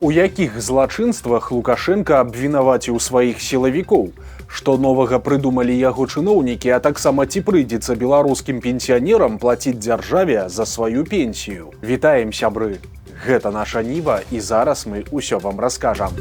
У якіх злачынствах Лукашенко абвінаваціў сваіх сілавікоў? Што новага прыдумалі яго чыноўнікі, а таксама ці прыйдзецца беларускім пенсіянерам плаціць дзяржаве за сваю пенсію? Вітаем, сябры! Гэта наша Ніва, і зараз мы ўсё вам раскажам.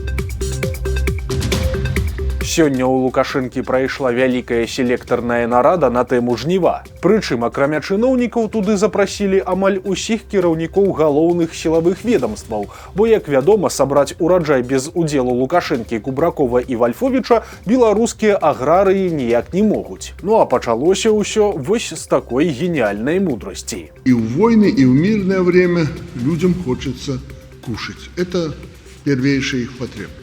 Сёння ў Лукашэнкі прайшла вялікая селектарная нарада на тэму жніва. Прычым, акрамя чыноўнікаў, туды запрасілі амаль усіх кіраўнікоў галоўных сілавых ведамстваў, бо, як вядома, сабраць ураджай без удзелу Лукашэнкі, Кубракова і Вальфовіча беларускія аграрыі ніяк не могуць. Ну а пачалося ўсё вось з такой гениальной мудрости. И в войны, и в мирное время людям хочется кушать. Это первейшая их потребность.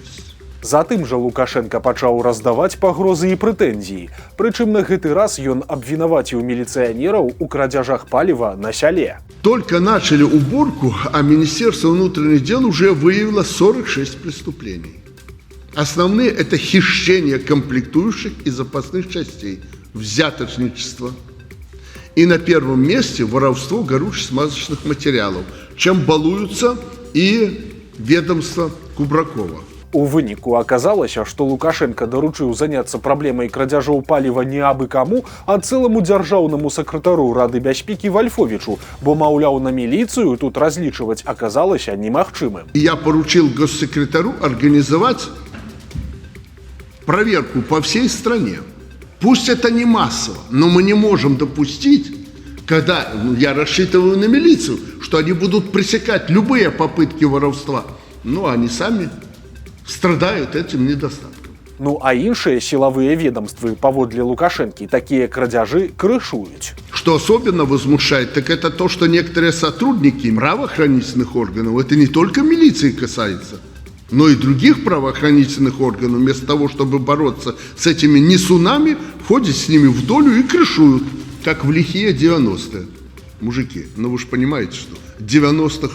Затым жа Лукашенко пачаў раздаваць пагрозы і прэтэнзіі. Прычым на гэты раз ён абвінаваціў міліцыянераў у крадзяжах паліва на сяле. Только начали уборку, а Министерство внутренних дел уже выявило 46 преступлений. Основные – это хищение комплектующих и запасных частей, взяточничество. И на первом месте воровство горюче-смазочных материалов, чем балуются и ведомство Кубракова. У выніку аказалася, што Лукашенко даручыў заняцца праблемай крадзяжоў паліва не абы каму, а цэламу дзяржаўнаму сакратару Рады бяспекі Вальфовічу, бо, маўляў, на міліцыю тут разлічваць аказалася немагчымым. Я поручил госсекретарю организовать проверку по всей стране. Пусть это не массово, но мы не можем допустить, когда я рассчитываю на милицию, что они будут пресекать любые попытки воровства, но они сами страдают этим недостатком. Ну а іншыя сілавыя ведомствы паводле Лукашэнкі такія крадзяжы крышуюць. Что особенно возмущает, так это то, что некоторые сотрудники правоохранительных органов, это не только милиции касается, но и других правоохранительных органов, вместо того, чтобы бороться с этими несунами, входят с ними в долю и крышуют, как в лихие 90-е. Мужики, ну вы же понимаете, что 90-х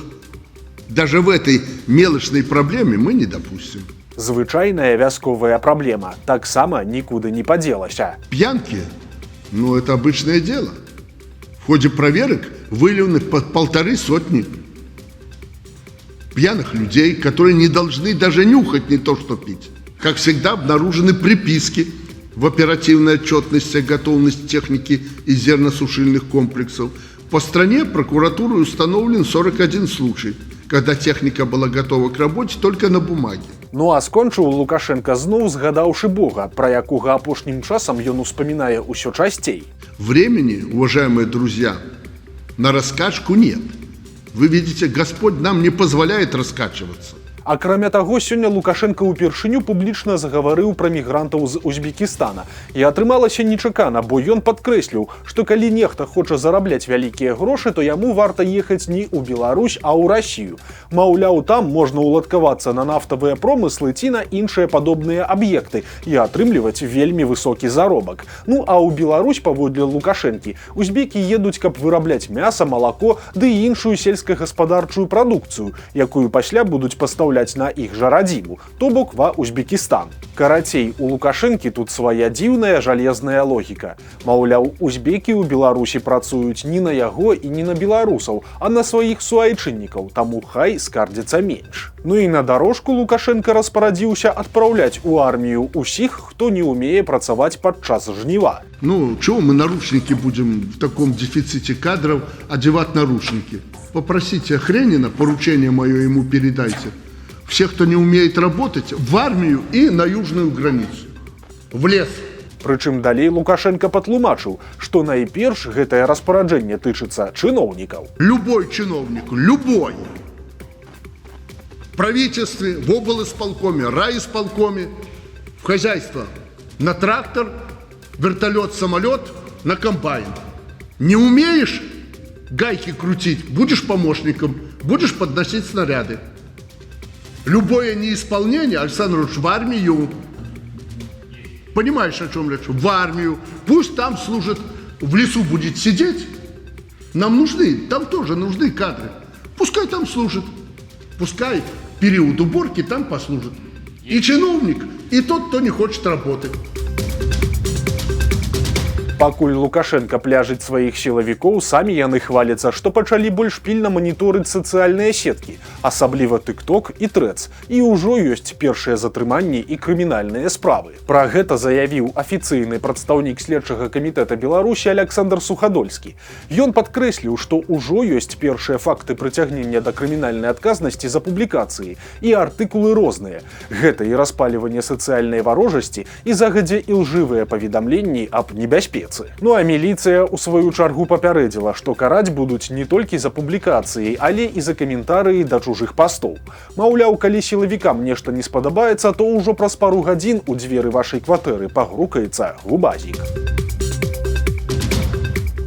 даже в этой мелочной проблеме мы не допустим. Звычайная вясковая праблема таксама нікуды не падзелася. Пьянки, ну это обычное дело. В ходе проверок выявлены 150 пьяных людей, которые не должны даже нюхать, не то что пить. Как всегда, обнаружены приписки в оперативной отчетности о готовности техники и зерносушильных комплексов. По стране прокуратурой установлен 41 случай, когда техника была готова к работе только на бумаге. Ну а скончыў Лукашенко зноў згадаўшы Бога, пра якога апошнім часам ён успамінае ўсё часцей. Времени, уважаемые друзья, на раскачку нет. Вы видите, Господь нам не позволяет раскачиваться. Акрамя таго, сёння Лукашенко ўпершыню публічна загаварыў пра мігрантаў з Узбекістана. І атрымалася нечакана, бо ён падкрэсліў, што калі нехта хоча зарабляць вялікія грошы, то яму варта ехаць не ў Беларусь, а ў Расію. Маўляў, там можна ўладкавацца на нафтавыя промыслы ці на іншыя падобныя аб'екты і атрымліваць вельмі высокі заробак. Ну а ў Беларусь, паводле Лукашэнкі, узбекі едуць, каб вырабляць мяса, малако ды і іншую сельскагаспадарчую прадукцыю, якую пасля будуць пастаўляць на іх жа радзіму, то бок ва Узбекістан. Карацей, у Лукашэнкі тут свая дзіўная жалезная логіка. Маўляў, узбекі ў Беларусі працуюць не на яго і не на беларусаў, а на сваіх суайчыннікаў, таму хай скардзіцца менш. Ну і на дарожку Лукашенко распарадзіўся адпраўляць у армію усіх, хто не умее працаваць падчас жніва. Ну, чего мы наручники будем в таком дефиците кадров одевать наручники? Попросите Хренина, поручение мое ему передайте. Всех, кто не умеет работать, в армию и на южную границу. В лес. Прычым далей Лукашенко патлумачыў, што найперш гэтае распараджэнне тычыцца чыноўнікаў. Любой чиновник, любой. В правительстве, в облисполкоме, райисполкоме, в хозяйство. На трактор, вертолет, самолет, на комбайн. Не умеешь гайки крутить, будешь помощником, будешь подносить снаряды. Любое неисполнение, Александр Ильич, в армию. Понимаешь, о чем речь? В армию. Пусть там служит, в лесу будет сидеть. Нам нужны, там тоже нужны кадры. Пускай там служит. Пускай период уборки там послужит. И чиновник, и тот, кто не хочет работать. Пакуль Лукашенко пляжыць сваіх сілавікоў, самі яны хваляцца, што пачалі больш пільна маніторыць сацыяльныя сеткі, асабліва TikTok і Threads, і ўжо ёсць першыя затрыманні і крымінальныя справы. Пра гэта заявіў афіцыйны прадстаўнік следчага камітэта Беларусі Александр Сухадольскі. Ён падкрэсліў, што ўжо ёсць першыя факты прыцягнення да крымінальнай адказнасці за публікацыі і артыкулы розныя. Гэта і распаліванне сацыяльнай варожасці, і загадзя ілжывыя паведамленні аб небяспецы. Ну а міліцыя ў сваю чаргу папярэдзіла, што караць будуць не толькі за публікацыяй, але і за каментарыі да чужых пастоў. Маўляў, калі сілавікам нешта не спадабаецца, то ўжо праз пару гадзін у дзверы вашай кватэры пагрукаецца губазік.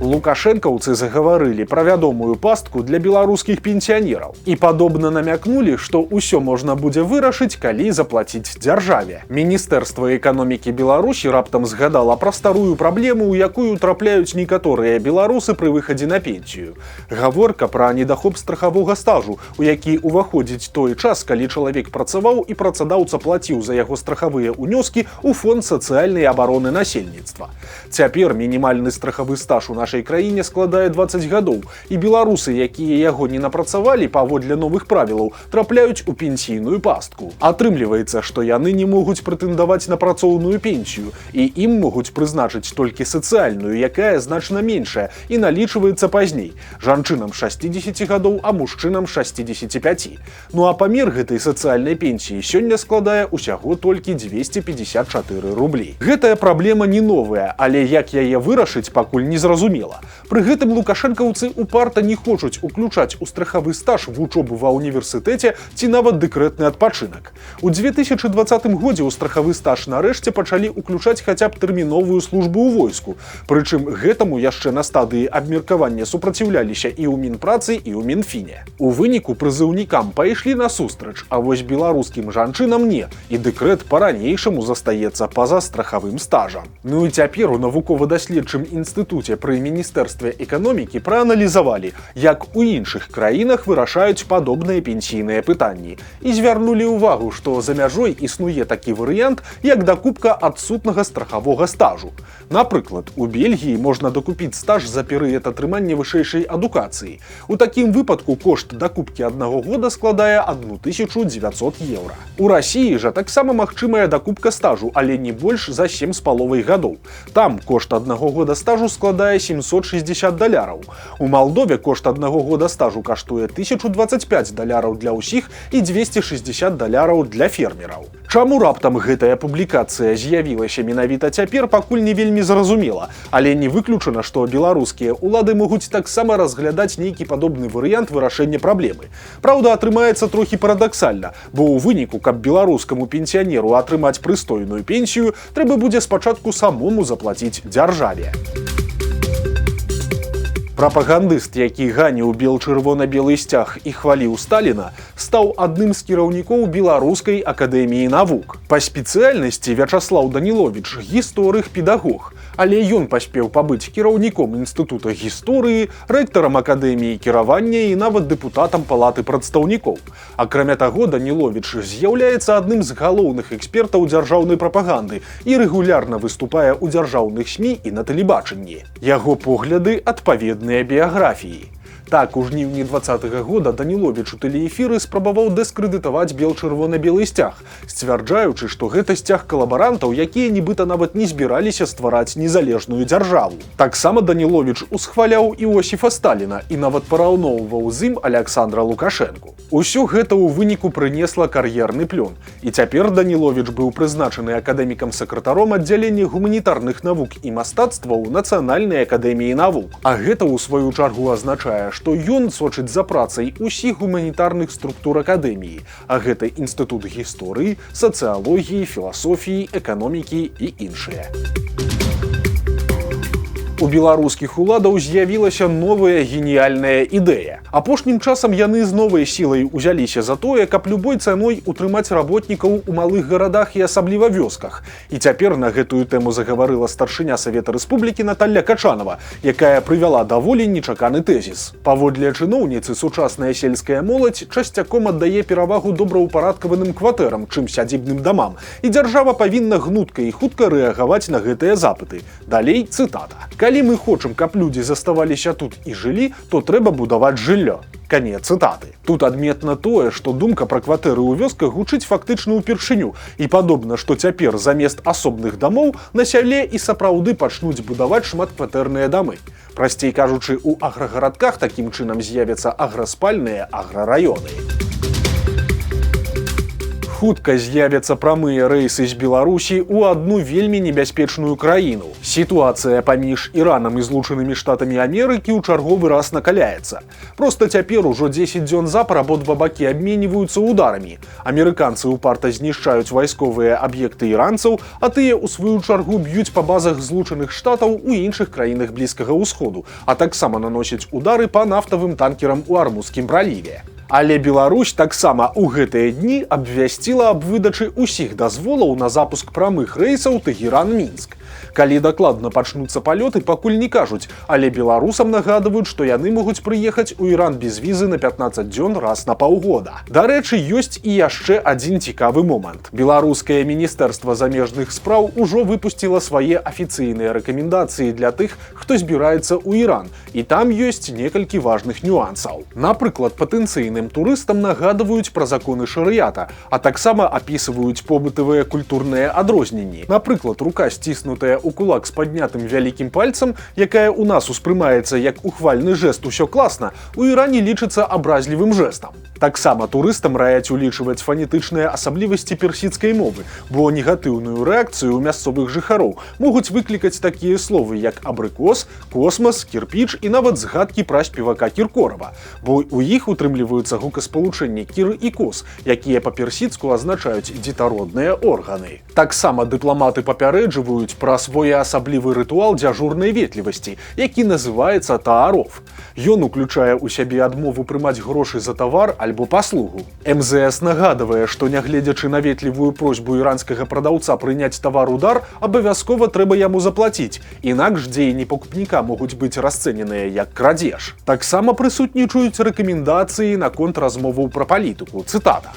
Лукашэнкаўцы загаварылі пра вядомую пастку для беларускіх пенсіянераў і падобна намякнулі, што ўсё можна будзе вырашыць, калі заплаціць дзяржаве. Міністэрства эканомікі Беларусі раптам згадала пра старую праблему, у якую трапляюць некаторыя беларусы пры выхадзе на пенсію. Гаворка пра недахоп страхавога стажу, у які ўваходзіць той час, калі чалавек працаваў і працадаўца плаціў за яго страхавыя ўнёскі ў фонд сацыяльнай абароны насельніцтва. Цяпер мінімальны страхавы стаж у нашай краіне складае 20 гадоў, і беларусы, якія яго не напрацавалі паводле новых правілаў, трапляюць у пенсійную пастку. Атрымліваецца, што яны не могуць прэтэндаваць на працоўную пенсію, і ім могуць прызначыць толькі сацыяльную, якая значна меншая і налічваецца пазней. Жанчынам 60 гадоў, а мужчынам 65. Ну а памер гэтай сацыяльнай пенсіі сёння складае ўсяго толькі 254 рублі. Гэтая праблема не новая, але як яе вырашыць, пакуль не зразумела. Пры гэтым лукашэнкаўцы упарта не хочуць уключаць у страхавы стаж вучобу ва ўніверсітэце ці нават дэкрэтны адпачынак. У 2020 годзе ў страхавы стаж нарэшце пачалі уключаць хаця б тэрміновую службу ў войску. Прычым гэтаму яшчэ на стадыі абмеркавання супраціўляліся і ў Мінпрацы, і ў Мінфіне. У выніку прызыўнікам пайшлі насустрач, а вось беларускім жанчынам не, і дэкрэт па-ранейшаму застаецца па-за страхавым стажам. Ну і цяпер у навукова-даследчым інстытуце пры Міністэрстве эканомікі прааналізавалі, як у іншых краінах вырашаюць падобныя пенсійныя пытанні. І звярнулі ўвагу, што за мяжой існуе такі варыянт, як дакупка адсутнага страхавога стажу. Напрыклад, у Бельгіі можна дакупіць стаж за перыяд атрымання вышэйшай адукацыі. У такім выпадку кошт дакупкі аднаго года складае 1900 еўра. У Расіі жа таксама магчымая дакупка стажу, але не больш за 7,5 гадоў. Там кошт аднаго года стажу складае $760. У Малдове кошт аднаго года стажу каштуе $1025 для ўсіх і $260 для фермераў. Чаму раптам гэтая публікацыя з'явілася менавіта цяпер, пакуль не вельмі зразумела, але не выключана, што беларускія ўлады могуць таксама разглядаць нейкі падобны варыянт вырашэння праблемы. Праўда, атрымаецца трохі парадаксальна, бо ў выніку, каб беларускаму пенсіянеру атрымаць прыстойную пенсію, трэба будзе спачатку самому заплаціць дзяржаве. Прапагандыст, які ганіў бел-чырвона-белы сцяг і хваліў Сталіна, стаў адным з кіраўнікоў Беларускай акадэміі навук. Па спецыяльнасці Вячаслаў Даніловіч гісторык-педагог, але ён паспеў пабыць кіраўніком інстытута гісторыі, рэктарам акадэміі кіравання і нават дэпутатам палаты прадстаўнікоў. Акрамя таго, Даніловіч з'яўляецца адным з галоўных экспертаў дзяржаўнай прапаганды і рэгулярна выступае ў дзяржаўных СМІ і на тэлебачанні. Яго погляды адпаведныя біяграфіі. Так, у жніўні 2020 года Даніловіч у тэлеэфіры спрабаваў дыскрэдытаваць бел-чырвона-белы сцяг, сцвярджаючы, што гэта сцяг калабарантаў, якія нібыта нават не збіраліся ствараць незалежную дзяржаву. Таксама Даніловіч усхваляў Іосіфа Сталіна і нават параўноўваў з ім Аляксандра Лукашэнку. Усё гэта ў выніку прынесла кар'ерны плён, і цяпер Даніловіч быў прызначаны акадэмікам-сакратаром аддзялення гуманітарных навук і мастацтваў Нацыянальнай акадэміі навук. А гэта, у сваю чаргу, азначае, што ён сочыць за працай усіх гуманітарных структур акадэміі, а гэта інстытут гісторыі, сацыялогіі, філасофіі, эканомікі і іншыя. У беларускіх уладаў з'явілася новая геніяльная ідэя. Апошнім часам яны з новай сілай узяліся за тое, каб любой цаной утрымаць работнікаў у малых гарадах і асабліва вёсках. І цяпер на гэтую тэму загаварыла старшыня Савета Рэспублікі Наталья Качанова, якая прывяла даволі нечаканы тэзіс. Паводле чыноўніцы, сучасная сельская моладзь часцяком аддае перавагу добраўпарадкаваным кватэрам, чым сядзібным дамам, і дзяржава павінна гнутка і хутка рэагаваць на гэтыя запыты. Далей цытата. Калі мы хочам, каб людзі заставаліся тут і жылі, то трэба будаваць жыллё. Канец цытаты. Тут адметна тое, што думка пра кватэры ў вёсках гучыць фактычна ўпершыню, і падобна, што цяпер замест асобных дамоў на сяле і сапраўды пачнуць будаваць шматкватэрныя дамы. Прасцей кажучы, у аграгарадках такім чынам з'явяцца аграспальныя аграраёны. Хутка з'явяцца прамыя рэйсы з Беларусі ў адну вельмі небяспечную краіну. Сітуацыя паміж Іранам і Злучанымі Штатамі Амерыкі ў чарговы раз накаляецца. Проста цяпер ужо 10 дзён запар абодва бакі абменьваюцца ударамі. Амерыканцы ўпарта знішчаюць вайсковыя аб'екты іранцаў, а тыя ў сваю чаргу б'юць па базах Злучаных Штатаў у іншых краінах Блізкага ўсходу, а таксама наносяць удары па нафтавым танкерам у Армузскім праліве. Але Беларусь таксама ў гэтыя дні абвясціла аб выдачы ўсіх дазволаў на запуск прамых рэйсаў Тэгеран-Мінск. Калі дакладна пачнуцца палёты, пакуль не кажуць, але беларусам нагадваюць, што яны могуць прыехаць у Іран без візы на 15 дзён раз на паўгода. Дарэчы, ёсць і яшчэ адзін цікавы момант. Беларускае міністэрства замежных спраў ужо выпусціла свае афіцыйныя рэкамендацыі для тых, хто збіраецца ў Іран, і там ёсць некалькі важных нюансаў. Напрыклад, патэнцыйным турыстам нагадваюць пра законы шарыята, а таксама апісваюць побытавыя культурныя адрозненні. Напрыклад, рука сціснутая у кулак з паднятым вялікім пальцам, якая ў нас успрымаецца як ухвальны жэст «усё класна», у Іране лічыцца абразлівым жэстам. Таксама турыстам раяць улічваць фанетычныя асаблівасці персідскай мовы, бо негатыўную рэакцыю ў мясцовых жыхароў могуць выклікаць такія словы, як абрыкос, космас, кірпіч і нават згадкі пра спевака Кіркорава, бо ў іх утрымліваюцца гукаспалучэнні кір і кос, якія па-персідску азначаюць дзетародныя органы. Таксама дыпламаты папярэджваюць пра своеасаблівы рытуал дзяжурнай ветлівасці, які называецца тааров. Ён уключае ў сябе адмову прымаць грошы за тавар альбо паслугу. МЗС нагадвае, што нягледзячы на ветлівую просьбу іранскага прадаўца прыняць тавар-удар, абавязкова трэба яму заплаціць, інакш дзеянні пакупніка могуць быць расцэненыя як крадзеж. Таксама прысутнічаюць рэкамендацыі наконт размоваў пра палітыку. Цытата.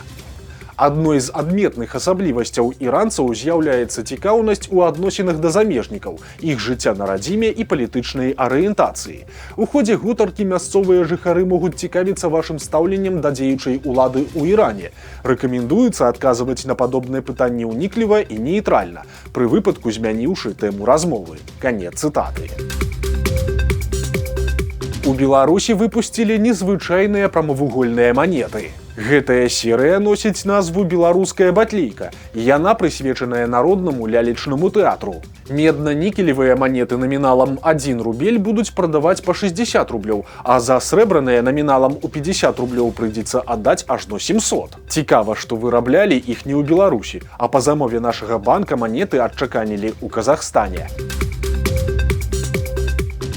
Адной з адметных асаблівасцяў іранцаў з'яўляецца цікаўнасць у адносінах да замежнікаў, іх жыцця на радзіме і палітычнай арыентацыі. У ходзе гутаркі мясцовыя жыхары могуць цікавіцца вашым стаўленнем да дзеючай улады ў Іране. Рэкамендуецца адказваць на падобныя пытанні ўнікліва і нейтральна, пры выпадку змяніўшы тэму размовы. Канец цытаты. У Беларусі выпусцілі незвычайныя прамавугольныя манеты. Гэтая серыя носіць назву «Беларуская батлейка», і яна прысвечаная народнаму лялечнаму тэатру. Медна-нікелевыя манеты наміналам 1 рубель будуць прадаваць па 60 рублёў, а за срэбраныя наміналам у 50 рублёў прыйдзецца аддаць ажно 700. Цікава, што выраблялі іх не ў Беларусі, а па замове нашага банка манеты адчаканілі ў Казахстане.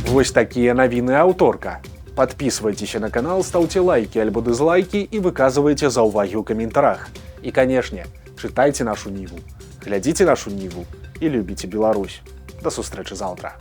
Вось такія навіны аўторка. Подписывайтесь на канал, ставьте лайки альбо дизлайки и выказывайте заўвагі ў каментарах. И, конечно, читайте нашу Ниву, глядите нашу Ниву и любите Беларусь. До сустрэчы заўтра.